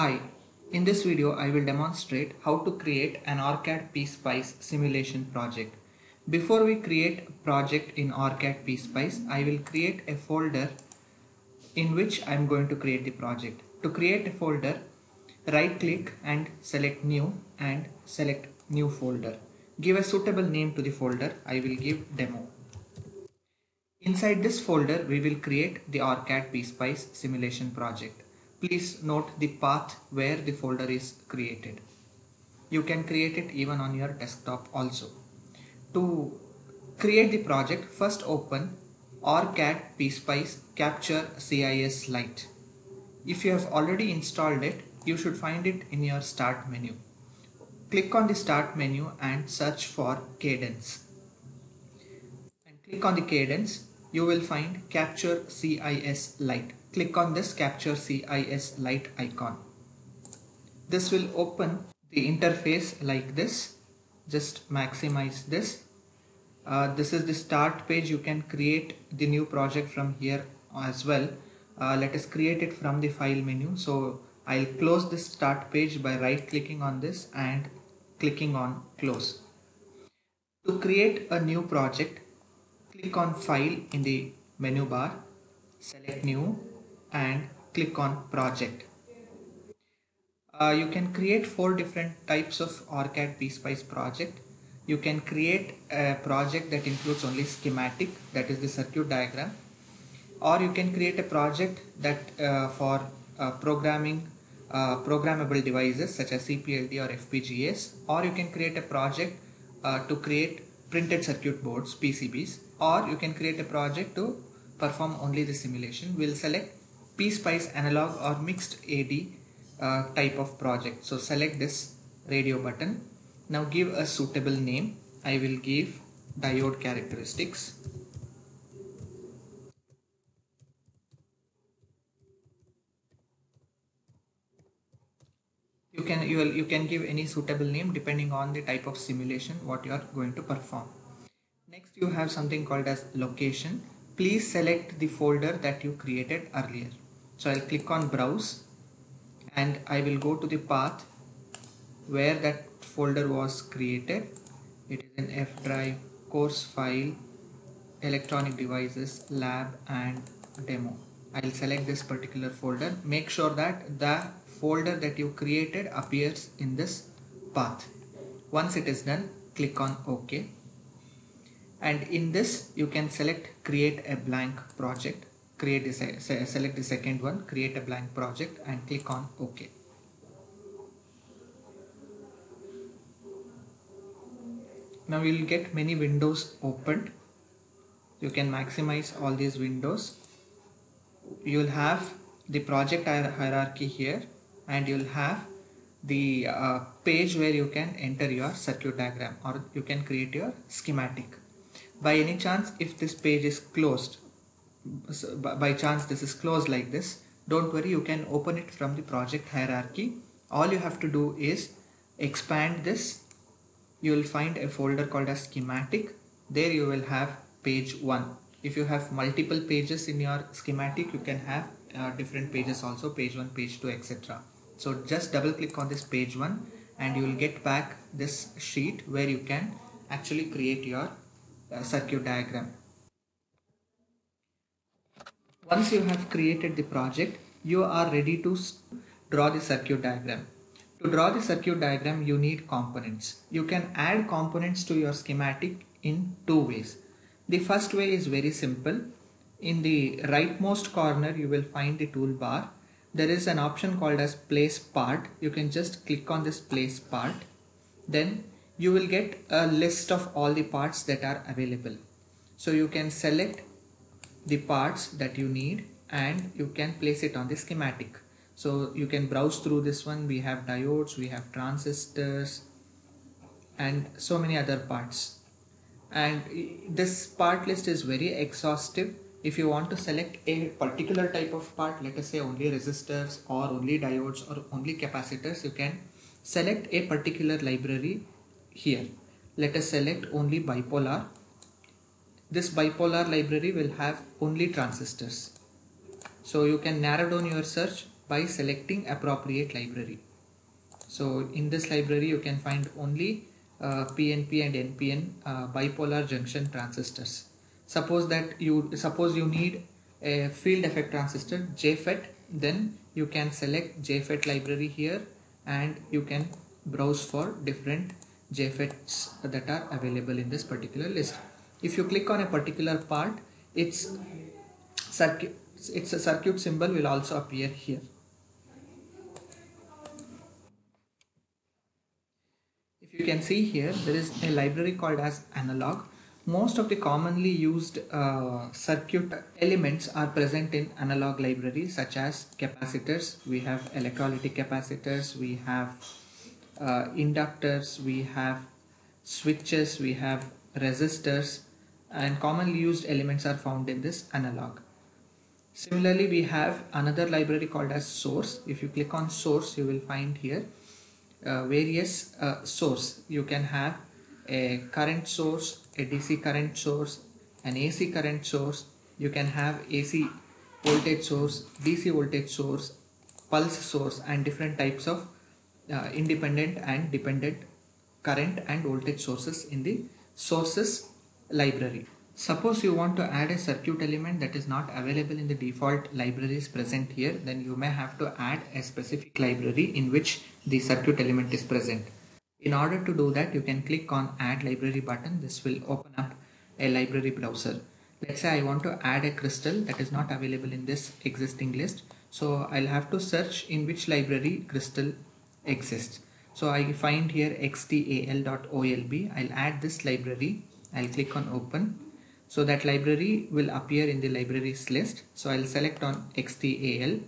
Hi, in this video I will demonstrate how to create an OrCAD PSpice simulation project. Before we create a project in OrCAD PSpice, I will create a folder in which I am going to create the project. To create a folder, right click and select new and select new folder. Give a suitable name to the folder. I will give demo. Inside this folder, we will create the OrCAD PSpice simulation project. Please note the path where the folder is created. You can create it even on your desktop also. To create the project, first open OrCAD PSpice Capture CIS Lite. If you have already installed it, you should find it in your Start menu. Click on the Start menu and search for Cadence. And click on the Cadence, you will find Capture CIS Lite. Click on this Capture CIS Lite icon. This will open the interface like this. Just maximize this. This is the start page. You can create the new project from here as well. Let us create it from the file menu. So I'll close this start page by right clicking on this and clicking on close. To create a new project, click on file in the menu bar, select new and click on project. You can create 4 different types of OrCAD PSpice project. You can create a project that includes only schematic, that is the circuit diagram, or you can create a project that for programmable devices such as CPLD or FPGAs, or you can create a project to create printed circuit boards, PCBs, or you can create a project to perform only the simulation. We'll select PSpice analog or mixed AD type of project. So select this radio button. Now give a suitable name. I will give diode characteristics. You can give any suitable name depending on the type of simulation what you are going to perform. Next you have something called as location. Please select the folder that you created earlier. So I'll click on browse and I will go to the path where that folder was created. It is in F drive, course file, electronic devices, lab and demo. I'll select this particular folder. Make sure that the folder that you created appears in this path. Once it is done, click on OK. And in this you can select create a blank project. Select the second one, create a blank project and click on OK. Now you will get many windows opened. You can maximize all these windows. You will have the project hierarchy here and you will have the page where you can enter your circuit diagram or you can create your schematic. By any chance, if this page is closed, by chance this is closed like this, don't worry, you can open it from the project hierarchy. All you have to do is expand this. You will find a folder called as schematic. There you will have page 1. If you have multiple pages in your schematic, you can have different pages also, page 1, page 2, etc. So just double click on this page 1 and you will get back this sheet where you can actually create your circuit diagram. Once you have created the project, you are ready to draw the circuit diagram. To draw the circuit diagram, you need components. You can add components to your schematic in 2 ways. The first way is very simple. In the rightmost corner, you will find the toolbar. There is an option called as place part. You can just click on this place part. Then you will get a list of all the parts that are available. So you can select the parts that you need and you can place it on the schematic. So you can browse through this one. We have diodes, we have transistors and so many other parts. And this part list is very exhaustive. If you want to select a particular type of part, let us say only resistors or only diodes or only capacitors, you can select a particular library here. Let us select only bipolar. This bipolar library will have only transistors. So you can narrow down your search by selecting appropriate library. So in this library you can find only PNP and NPN bipolar junction transistors. Suppose you need a field effect transistor JFET, then you can select JFET library here and you can browse for different JFETs that are available in this particular list. If you click on a particular part, its a circuit symbol will also appear here. If you can see here, there is a library called as analog. Most of the commonly used circuit elements are present in analog library, such as capacitors. We have electrolytic capacitors, we have inductors, we have switches, we have resistors, and commonly used elements are found in this analog. Similarly, we have another library called as source. If you click on source, you will find here various source. You can have a current source, a DC current source, an AC current source. You can have AC voltage source, DC voltage source, pulse source, and different types of independent and dependent current and voltage sources in the sources library. Suppose you want to add a circuit element that is not available in the default libraries present here, then you may have to add a specific library in which the circuit element is present. In order to do that, you can click on Add Library button. This will open up a library browser. Let's say I want to add a crystal that is not available in this existing list. So I'll have to search in which library crystal exists. So I find here xtal.olb. I'll add this library. I'll click on Open. So that library will appear in the libraries list. So I'll select on xtal.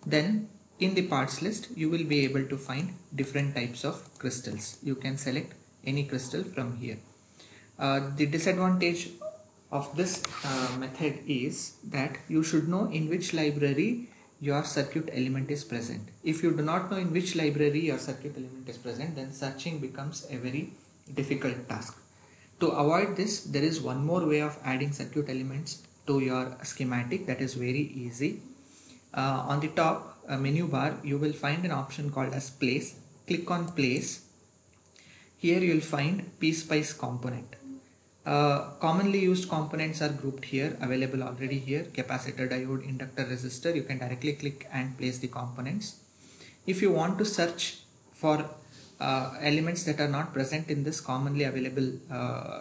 Then in the parts list, you will be able to find different types of crystals. You can select any crystal from here. The disadvantage of this method is that you should know in which library your circuit element is present. If you do not know in which library your circuit element is present, then searching becomes a very difficult task. To avoid this, there is one more way of adding circuit elements to your schematic that is very easy. On the top menu bar, you will find an option called as Place. Click on Place. Here you will find PSpice component. Commonly used components are grouped here, available already here: capacitor, diode, inductor, resistor. You can directly click and place the components. If you want to search for elements that are not present in this commonly available,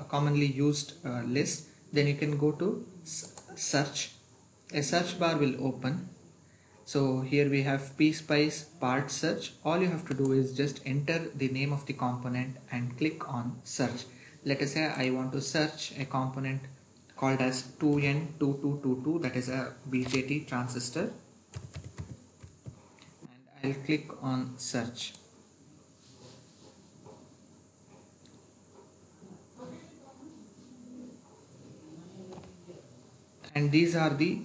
commonly used list, then you can go to search. A search bar will open. So here we have PSpice part search. All you have to do is just enter the name of the component and click on search. Let us say I want to search a component called as 2N2222, that is a BJT transistor, and I'll click on search. And these are the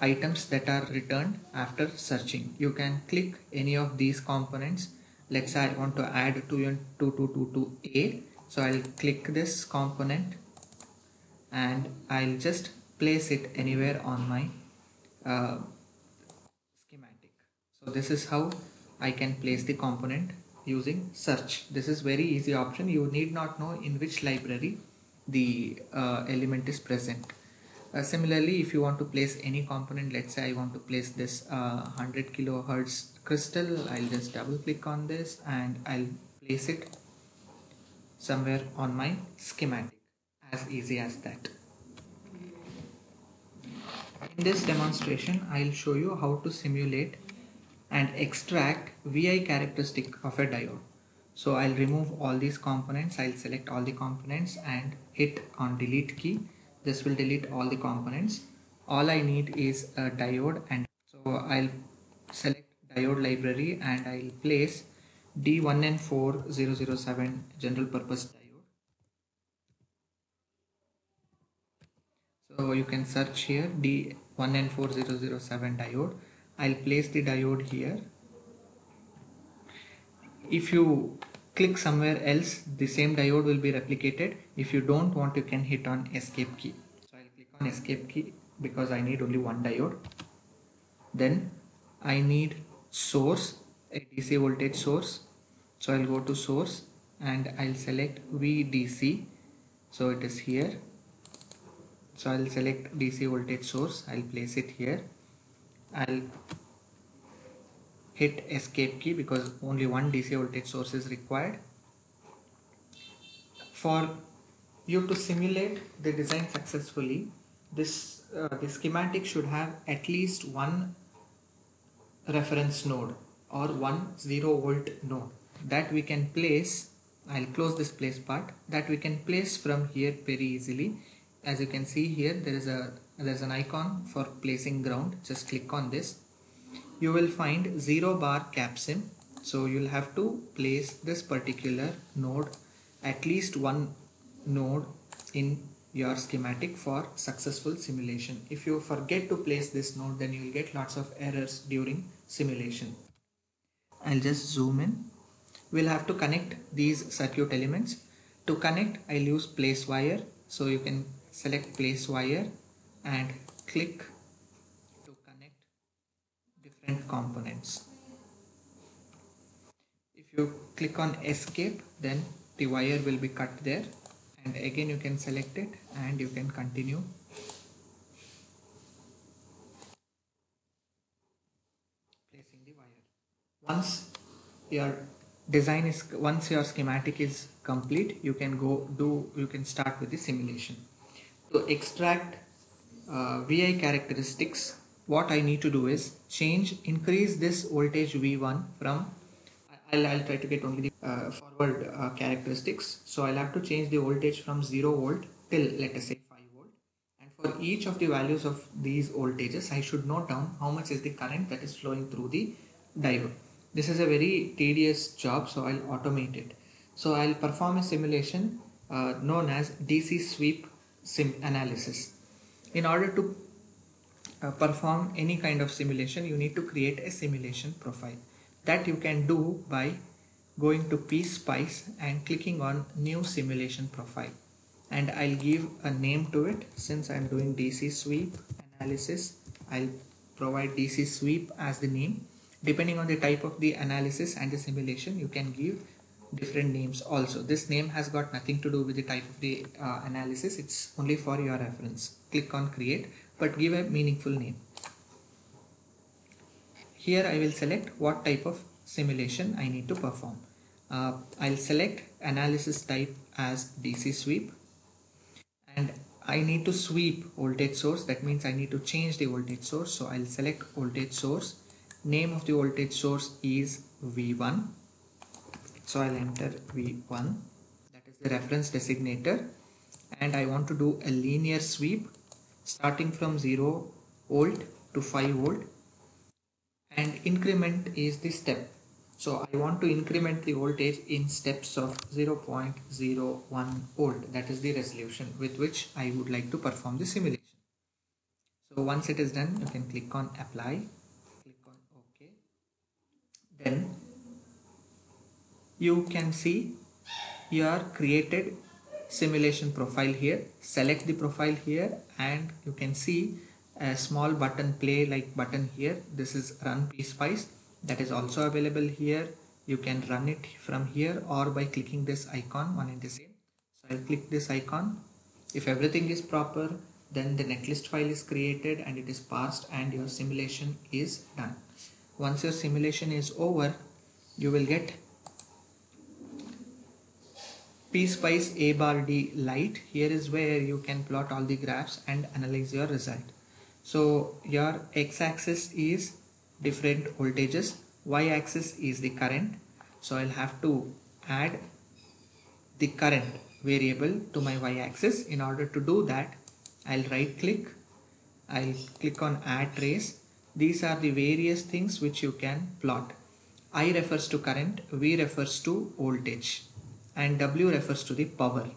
items that are returned after searching. You can click any of these components. Let's say I want to add 2N2222A. So I'll click this component and I'll just place it anywhere on my schematic. So this is how I can place the component using search. This is very easy option. You need not know in which library the element is present. Similarly, if you want to place any component, let's say I want to place this 100 kilohertz crystal, I'll just double click on this and I'll place it somewhere on my schematic. As easy as that. In this demonstration, I'll show you how to simulate and extract VI characteristic of a diode. So I'll remove all these components. I'll select all the components and hit on delete key. This will delete all the components. All I need is a diode, and so I'll select diode library and I'll place D1N4007 general purpose diode. So you can search here D1N4007 diode. I'll place the diode here. If you click somewhere else, the same diode will be replicated. If you don't want, you can hit on escape key. So I'll click on escape key because I need only one diode. Then I need source, a DC voltage source. So I'll go to source and I'll select VDC. So it is here. So I'll select DC voltage source. I'll place it here. I'll hit escape key because only one DC voltage source is required. For you to simulate the design successfully, the schematic should have at least one reference node or one 0 volt node that we can place. I'll close this place part, that we can place from here very easily. As you can see here, there's an icon for placing ground. Just click on this. You will find 0 bar capsim. So you'll have to place this particular node, at least one node in your schematic for successful simulation. If you forget to place this node, then you will get lots of errors during simulation. I'll just zoom in. We'll have to connect these circuit elements. To connect, I'll use place wire. So you can select place wire and click to connect different components. If you click on escape, then the wire will be cut there, and again you can select it and you can continue. Placing the wire. Once your schematic is complete, you can start with the simulation. To extract VI characteristics, what I need to do is increase this voltage V1 from, I'll try to get only the forward characteristics. So I'll have to change the voltage from 0 volt till, let us say, 5 volt. And for each of the values of these voltages, I should note down how much is the current that is flowing through the diode. This is a very tedious job, so I'll automate it. So I'll perform a simulation known as DC sweep analysis. In order to perform any kind of simulation, you need to create a simulation profile. That you can do by going to PSpice and clicking on new simulation profile. And I'll give a name to it. Since I'm doing DC sweep analysis, I'll provide DC sweep as the name. Depending on the type of the analysis and the simulation, you can give different names also. This name has got nothing to do with the type of the analysis. It's only for your reference. Click on create, but give a meaningful name. Here I will select what type of simulation I need to perform. I'll select analysis type as DC sweep, and I need to sweep voltage source. That means I need to change the voltage source. So I'll select voltage source. Name of the voltage source is V1. So I'll enter V1. That is the reference designator. And I want to do a linear sweep starting from 0 volt to 5 volt. And increment is the step. So I want to increment the voltage in steps of 0.01 volt. That is the resolution with which I would like to perform the simulation. So once it is done, you can click on apply, click on OK. Then you can see your created simulation profile here. Select the profile here and you can see a small button, play like button here. This is run PSpice. That is also available here. You can run it from here or by clicking this icon, one and the same. So I'll click this icon. If everything is proper, then the netlist file is created and it is parsed and your simulation is done. Once your simulation is over, you will get PSpice A bar D Lite. Here is where you can plot all the graphs and analyze your result. So your x-axis is different voltages, y-axis is the current. So I'll have to add the current variable to my y-axis. In order to do that, I'll right click, I'll click on add trace. These are the various things which you can plot. I refers to current, V refers to voltage, and W refers to the power.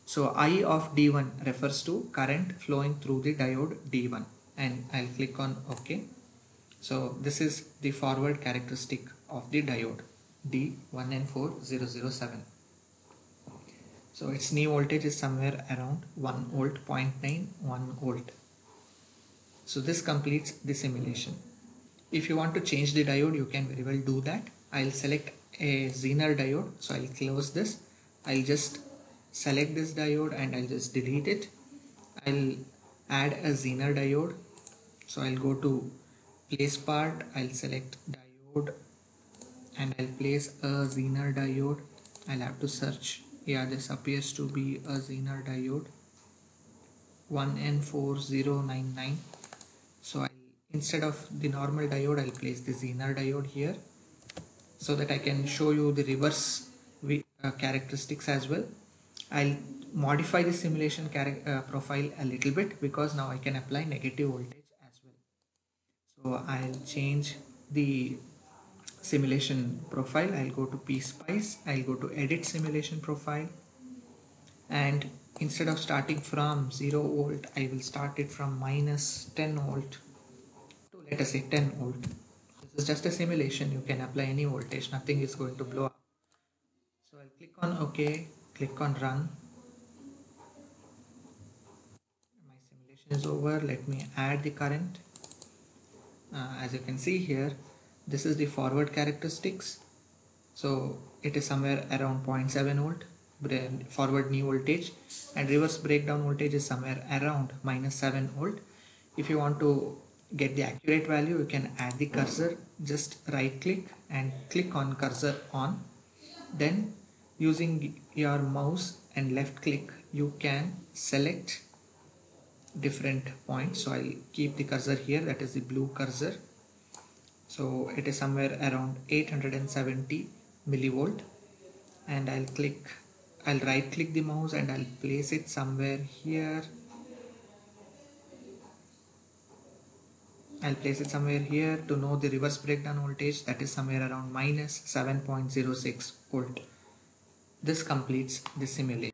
So I of D1 refers to current flowing through the diode D1, and I'll click on OK. So this is the forward characteristic of the diode D1N4007. So its new voltage is somewhere around 1 volt, 0.9, 1 volt. So this completes the simulation. If you want to change the diode, you can very well do that. I'll select a Zener diode, so I'll close this. I'll just select this diode and I'll just delete it. I'll add a Zener diode, so I'll go to place part, I'll select diode and I'll place a Zener diode. I'll have to search. Yeah, this appears to be a Zener diode 1N4099. So instead of the normal diode, I'll place the Zener diode here so that I can show you the reverse characteristics as well. I'll modify the simulation profile a little bit because now I can apply negative voltage as well. So I'll change the simulation profile. I'll go to PSpice, I'll go to edit simulation profile, and instead of starting from 0 volt, I will start it from minus 10 volt to, let us say, 10 volt. This is just a simulation. You can apply any voltage, nothing is going to blow up. So I'll click on OK, click on run. My simulation is over. Let me add the current. As you can see here, this is the forward characteristics. So it is somewhere around 0.7 volt forward new voltage, and reverse breakdown voltage is somewhere around minus 7 volt. If you want to get the accurate value, you can add the cursor. Just right click and click on cursor on. Then using your mouse and left click, you can select different points. So I'll keep the cursor here, that is the blue cursor. So it is somewhere around 870 millivolt, and I'll right click the mouse and I'll place it somewhere here. I'll place it somewhere here to know the reverse breakdown voltage, that is somewhere around minus 7.06 volt. This completes the simulation.